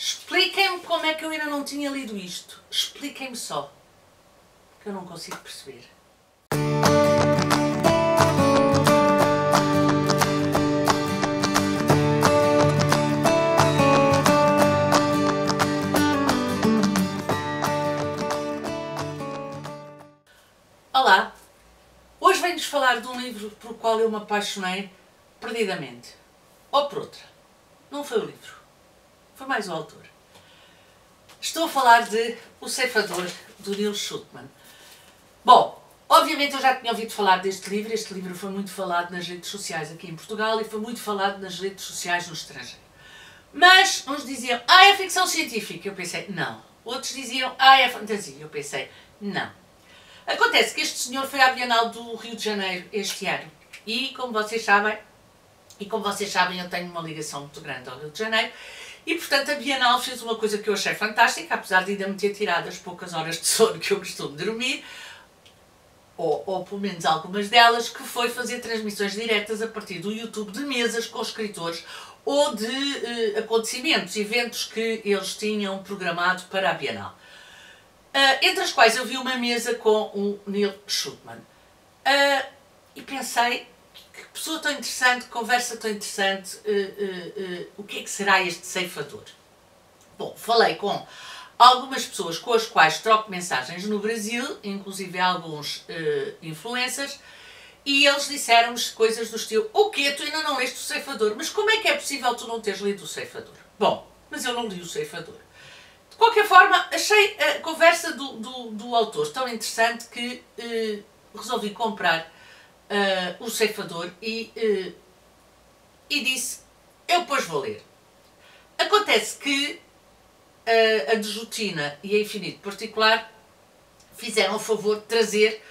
Expliquem-me como é que eu ainda não tinha lido isto. Expliquem-me só. Que eu não consigo perceber. Olá! Hoje venho-vos falar de um livro pelo qual eu me apaixonei perdidamente. Ou por outra. Não foi o livro. Foi mais o autor. Estou a falar de O Ceifador, do Neil Schulman. Bom, obviamente eu já tinha ouvido falar deste livro. Este livro foi muito falado nas redes sociais aqui em Portugal e foi muito falado nas redes sociais no estrangeiro. Mas uns diziam, é ficção científica. Eu pensei, não. Outros diziam, é fantasia. Eu pensei, não. Acontece que este senhor foi à Bienal do Rio de Janeiro este ano. E como vocês sabem, eu tenho uma ligação muito grande ao Rio de Janeiro. E, portanto, a Bienal fez uma coisa que eu achei fantástica, apesar de ainda me ter tirado as poucas horas de sono que eu costumo dormir, ou pelo menos algumas delas, que foi fazer transmissões diretas a partir do YouTube de mesas com escritores ou de acontecimentos, eventos que eles tinham programado para a Bienal. Entre as quais eu vi uma mesa com o Neil Schulman. E pensei, que pessoa tão interessante, que conversa tão interessante, o que é que será este ceifador? Bom, falei com algumas pessoas com as quais troco mensagens no Brasil, inclusive alguns influencers, e eles disseram-me coisas do estilo, o quê? Tu ainda não leste O Ceifador? Mas como é que é possível tu não teres lido O Ceifador? Bom, mas eu não li O Ceifador. De qualquer forma, achei a conversa do autor tão interessante que resolvi comprar O Ceifador e disse, eu depois vou ler. Acontece que a Dejutina e a Infinito Particular fizeram o favor de trazer,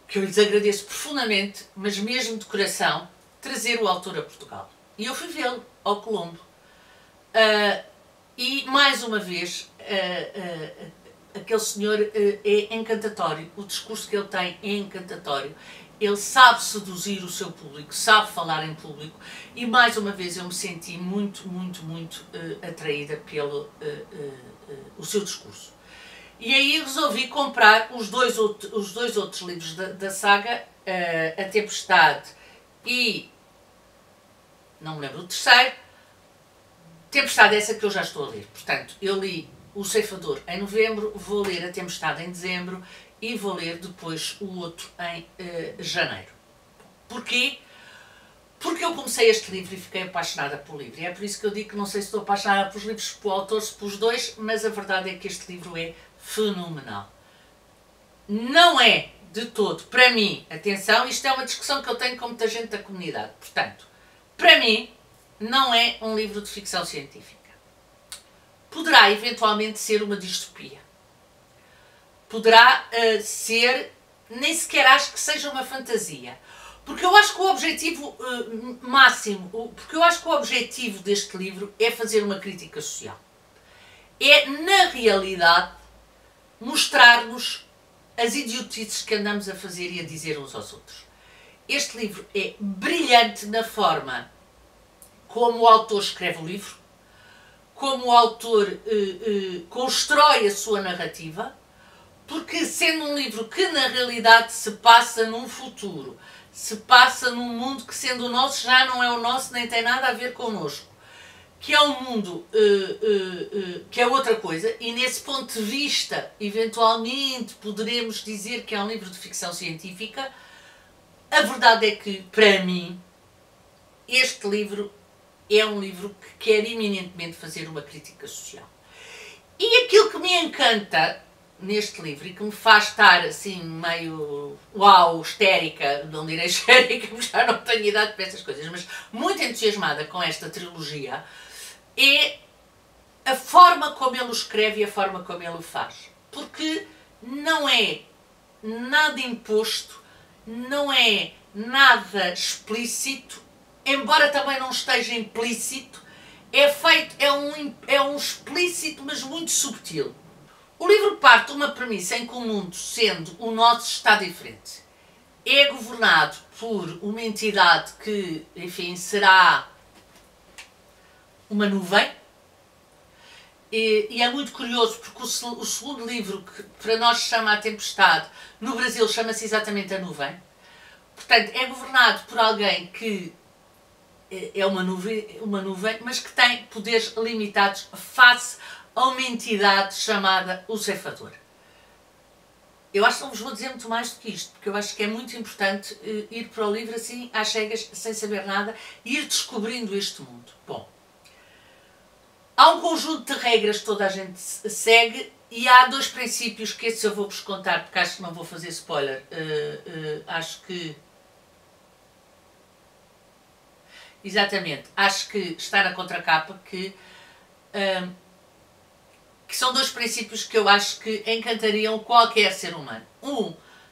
que eu lhes agradeço profundamente, mas mesmo de coração, trazer o autor a Portugal. E eu fui vê-lo ao Colombo. E, mais uma vez, aquele senhor é encantatório, o discurso que ele tem é encantatório, ele sabe seduzir o seu público, sabe falar em público e, mais uma vez, eu me senti muito atraída pelo o seu discurso. E aí resolvi comprar os dois outros livros da saga, A Tempestade e, não me lembro o terceiro, Tempestade é essa que eu já estou a ler. Portanto, eu li O Ceifador em novembro, vou ler A Tempestade em dezembro e vou ler depois o outro em janeiro. Porquê? Porque eu comecei este livro e fiquei apaixonada pelo livro. E é por isso que eu digo que não sei se estou apaixonada pelos livros, pelo autor, se pelos dois, mas a verdade é que este livro é fenomenal. Não é de todo, para mim, atenção, isto é uma discussão que eu tenho com muita gente da comunidade. Portanto, para mim, não é um livro de ficção científica. Poderá eventualmente ser uma distopia. Poderá ser, nem sequer acho que seja uma fantasia. Porque eu acho que o objetivo porque eu acho que o objetivo deste livro é fazer uma crítica social. É, na realidade, mostrar-nos as idiotices que andamos a fazer e a dizer uns aos outros. Este livro é brilhante na forma como o autor escreve o livro, como o autor constrói a sua narrativa, porque sendo um livro que na realidade se passa num futuro, se passa num mundo que sendo o nosso já não é o nosso, nem tem nada a ver connosco, que é um mundo que é outra coisa, e nesse ponto de vista, eventualmente poderemos dizer que é um livro de ficção científica. A verdade é que, para mim, este livro é um livro que quer eminentemente fazer uma crítica social. E aquilo que me encanta neste livro e que me faz estar assim meio uau, histérica, não direi histérica, porque já não tenho idade para essas coisas, mas muito entusiasmada com esta trilogia, é a forma como ele o escreve e a forma como ele o faz. Porque não é nada imposto, não é nada explícito, embora também não esteja implícito, é um explícito, mas muito subtil. O livro parte de uma premissa em que o mundo, sendo o nosso, está diferente. É governado por uma entidade que, enfim, será uma nuvem, E é muito curioso porque o segundo livro, que para nós se chama A Tempestade, no Brasil chama-se exatamente A Nuvem. Portanto, é governado por alguém que é uma nuvem, mas que tem poderes limitados face a uma entidade chamada o Ceifador. Eu acho que não vos vou dizer muito mais do que isto, porque eu acho que é muito importante ir para o livro assim, às cegas, sem saber nada, e ir descobrindo este mundo. Bom, há um conjunto de regras que toda a gente segue, e há dois princípios que esses eu vou-vos contar, porque acho que não vou fazer spoiler. Acho que... Exatamente, acho que está na contracapa que são dois princípios que eu acho que encantariam qualquer ser humano.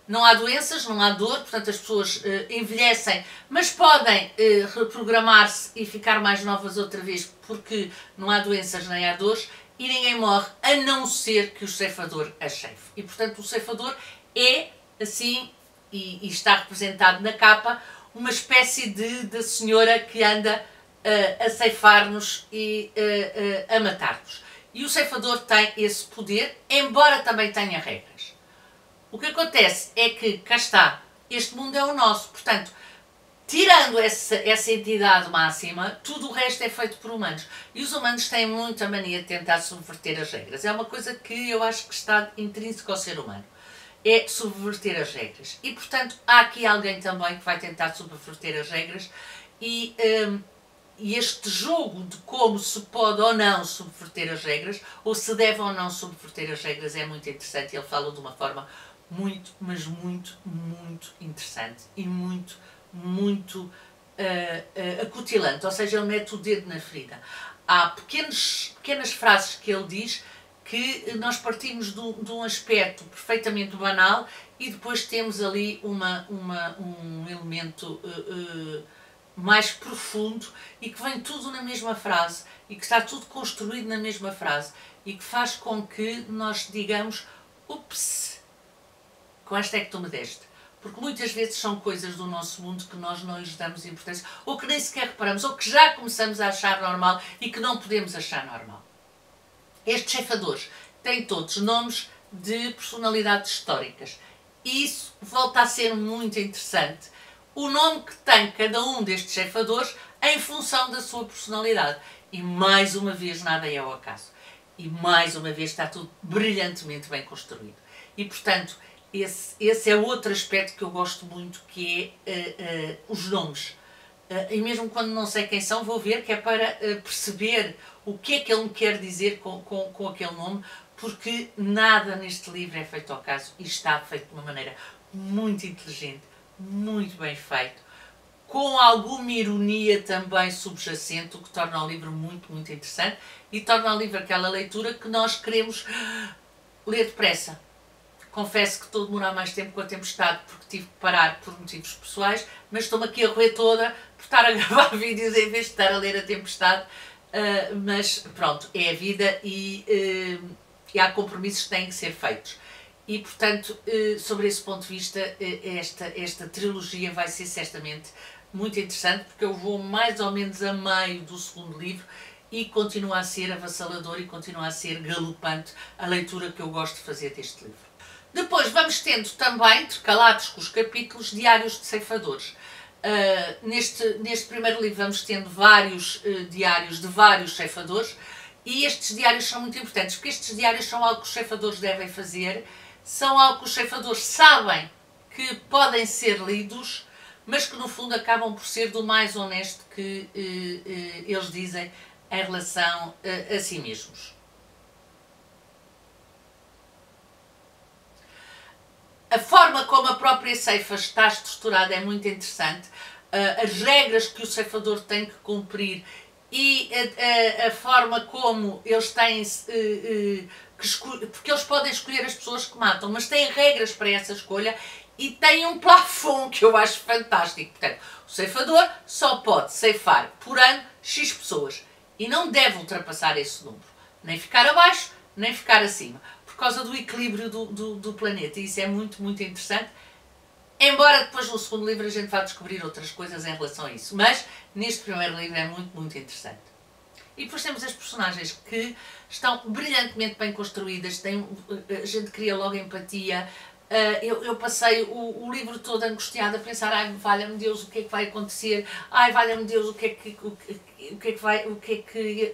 Não há doenças, não há dor, portanto as pessoas envelhecem, mas podem reprogramar-se e ficar mais novas outra vez, porque não há doenças nem há dores, e ninguém morre, a não ser que o ceifador a ceife. E portanto o ceifador é, assim, e está representado na capa, uma espécie de senhora que anda a ceifar-nos e a matar-nos. E o ceifador tem esse poder, embora também tenha regras. O que acontece é que, cá está, este mundo é o nosso, portanto, tirando essa entidade máxima, tudo o resto é feito por humanos. E os humanos têm muita mania de tentar subverter as regras. É uma coisa que eu acho que está intrínseco ao ser humano. É subverter as regras. E, portanto, há aqui alguém também que vai tentar subverter as regras e este jogo de como se pode ou não subverter as regras, ou se deve ou não subverter as regras, é muito interessante. Ele fala de uma forma muito, mas muito, muito interessante e muito acutilante, ou seja, ele mete o dedo na ferida. Há pequenas frases que ele diz que nós partimos de um aspecto perfeitamente banal e depois temos ali um elemento mais profundo e que vem tudo na mesma frase e que está tudo construído na mesma frase e que faz com que nós digamos ups, com esta é que tu me deste. Porque muitas vezes são coisas do nosso mundo que nós não lhes damos importância, ou que nem sequer reparamos, ou que já começamos a achar normal e que não podemos achar normal. Estes ceifadores têm todos nomes de personalidades históricas. E isso volta a ser muito interessante. O nome que tem cada um destes ceifadores em função da sua personalidade. E mais uma vez nada é ao acaso. E mais uma vez está tudo brilhantemente bem construído. E portanto, esse é outro aspecto que eu gosto muito, que é os nomes. E mesmo quando não sei quem são, vou ver, que é para perceber o que é que ele me quer dizer com aquele nome, porque nada neste livro é feito ao caso e está feito de uma maneira muito inteligente, muito bem feito, com alguma ironia também subjacente, o que torna o livro muito, muito interessante e torna o livro aquela leitura que nós queremos ler depressa. Confesso que estou a demorar mais tempo com A Tempestade porque tive que parar por motivos pessoais, mas estou-me aqui a roer toda por estar a gravar vídeos em vez de estar a ler A Tempestade, mas pronto, é a vida e há compromissos que têm que ser feitos. E portanto, sobre esse ponto de vista, esta trilogia vai ser certamente muito interessante, porque eu vou mais ou menos a meio do segundo livro e continua a ser avassalador e continua a ser galopante a leitura que eu gosto de fazer deste livro. Depois vamos tendo também, intercalados com os capítulos, diários de ceifadores. Neste primeiro livro vamos tendo vários diários de vários ceifadores e estes diários são muito importantes, porque estes diários são algo que os ceifadores devem fazer, são algo que os ceifadores sabem que podem ser lidos, mas que no fundo acabam por ser do mais honesto que eles dizem em relação a si mesmos. A forma como a própria ceifa está estruturada é muito interessante, as regras que o ceifador tem que cumprir e a forma como eles têm porque eles podem escolher as pessoas que matam, mas têm regras para essa escolha e têm um plafond que eu acho fantástico. Portanto, o ceifador só pode ceifar por ano X pessoas e não deve ultrapassar esse número, nem ficar abaixo, nem ficar acima, por causa do equilíbrio do planeta. E isso é muito, muito interessante. Embora depois no segundo livro a gente vá descobrir outras coisas em relação a isso. Mas neste primeiro livro é muito, muito interessante. E depois temos as personagens que estão brilhantemente bem construídas, a gente cria logo empatia. Eu passei o livro todo angustiada a pensar, ai, valha-me Deus, o que é que vai acontecer? Ai, valha-me Deus,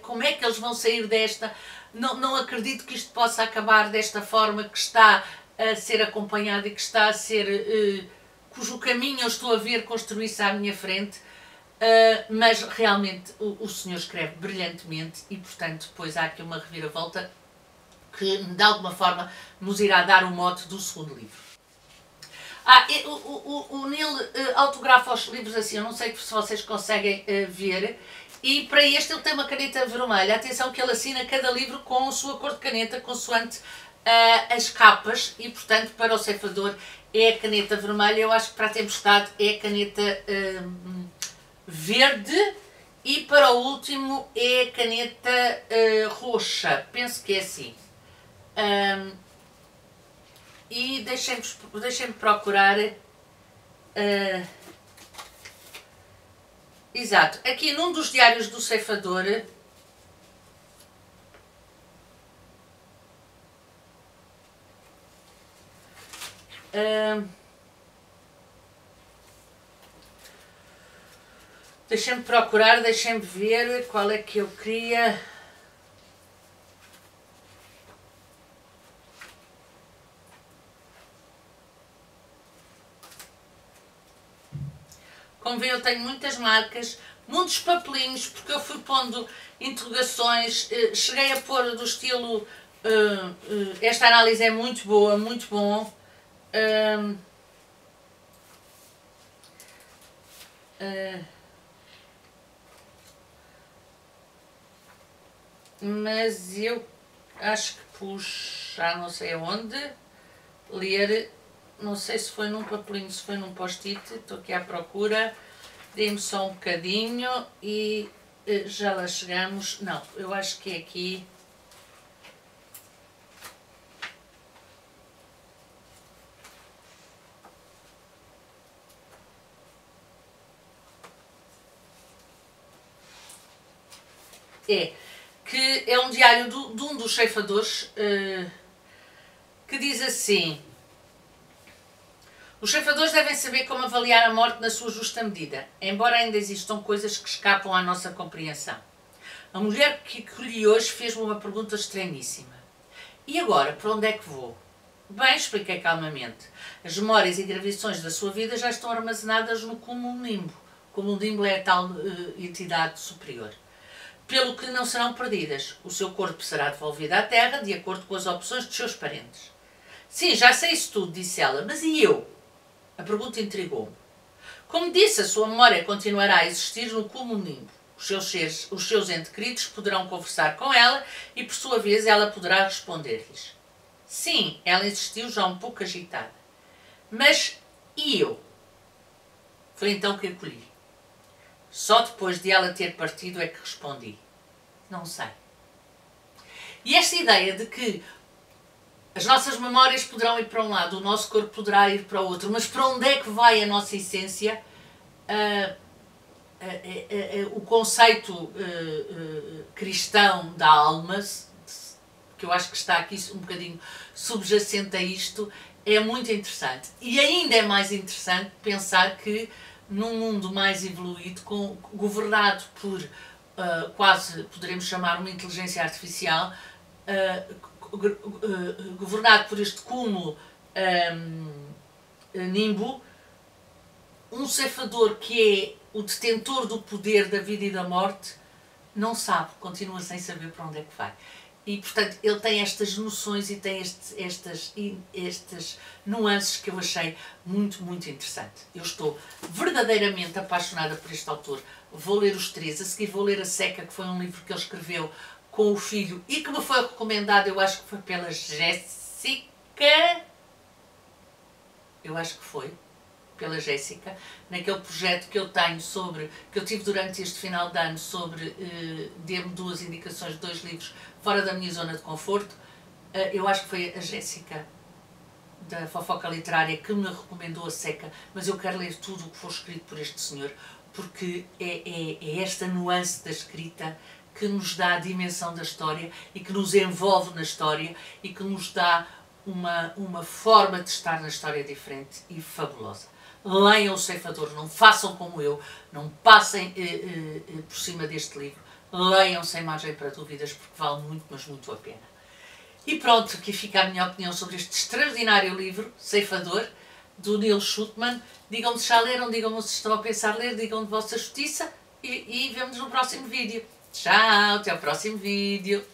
como é que eles vão sair desta? Não acredito que isto possa acabar desta forma, que está a ser acompanhado e que está a ser, cujo caminho eu estou a ver construir-se à minha frente. Mas realmente o senhor escreve brilhantemente e, portanto, depois há aqui uma reviravolta que de alguma forma nos irá dar o mote do segundo livro. O Neil autografa os livros assim, eu não sei se vocês conseguem ver, e para este ele tem uma caneta vermelha. Atenção que ele assina cada livro com a sua cor de caneta, consoante as capas, e portanto para o ceifador é a caneta vermelha. Eu acho que para a Tempestade é a caneta verde, e para o último é a caneta roxa, penso que é assim. E deixem-me procurar. Exato, aqui num dos diários do ceifador, deixem-me procurar, deixem-me ver qual é que eu queria. Como vêem, eu tenho muitas marcas, muitos papelinhos, porque eu fui pondo interrogações, cheguei a pôr do estilo, esta análise é muito boa, muito bom. Mas eu acho que pus, já não sei aonde, ler, não sei se foi num papelinho, se foi num post-it, estou aqui à procura, dê-me só um bocadinho e já lá chegamos. Não, eu acho que é aqui. Que é um diário de um dos ceifadores, que diz assim: os ceifadores devem saber como avaliar a morte na sua justa medida, embora ainda existam coisas que escapam à nossa compreensão. A mulher que colhi hoje fez-me uma pergunta estranhíssima. E agora, para onde é que vou? Bem, expliquei calmamente. As memórias e gravações da sua vida já estão armazenadas no cumulonimbus. O cumulonimbus é a tal entidade superior. Pelo que não serão perdidas. O seu corpo será devolvido à terra de acordo com as opções dos seus parentes. Sim, já sei isso tudo, disse ela, mas e eu? A pergunta intrigou-me. Como disse, a sua memória continuará a existir no cumulonimbus. Os seus entes queridos poderão conversar com ela e, por sua vez, ela poderá responder-lhes. Sim, ela insistiu, já um pouco agitada. Mas e eu? Foi então que acolhi. Só depois de ela ter partido é que respondi. Não sei. E esta ideia de que as nossas memórias poderão ir para um lado, o nosso corpo poderá ir para o outro, mas para onde é que vai a nossa essência? O conceito cristão da alma, que eu acho que está aqui um bocadinho subjacente a isto, é muito interessante. E ainda é mais interessante pensar que num mundo mais evoluído, governado por quase, poderemos chamar, uma inteligência artificial, governado por este cúmulo nimbo, um ceifador que é o detentor do poder da vida e da morte, não sabe, continua sem saber para onde é que vai. E, portanto, ele tem estas noções e tem estas nuances que eu achei muito, muito interessante. Eu estou verdadeiramente apaixonada por este autor. Vou ler os três, a seguir vou ler A Seca, que foi um livro que ele escreveu com o filho e que me foi recomendado, eu acho que foi pela Jéssica. Eu acho que foi pela Jéssica, naquele projeto que eu tenho que eu tive durante este final de ano deu-me 2 indicações de 2 livros fora da minha zona de conforto. Eu acho que foi a Jéssica, da Fofoca Literária, que me recomendou A Seca, mas eu quero ler tudo o que for escrito por este senhor, porque é esta nuance da escrita que nos dá a dimensão da história e que nos envolve na história e que nos dá uma forma de estar na história diferente e fabulosa. Leiam O Ceifador, não façam como eu, não passem por cima deste livro, leiam sem margem para dúvidas, porque vale muito, mas muito a pena. E pronto, aqui fica a minha opinião sobre este extraordinário livro, Ceifador, do Neil Schutman. Digam-me se já leram, digam-me se estão a pensar ler, digam-me de vossa justiça e vemos no próximo vídeo. Tchau, até ao próximo vídeo.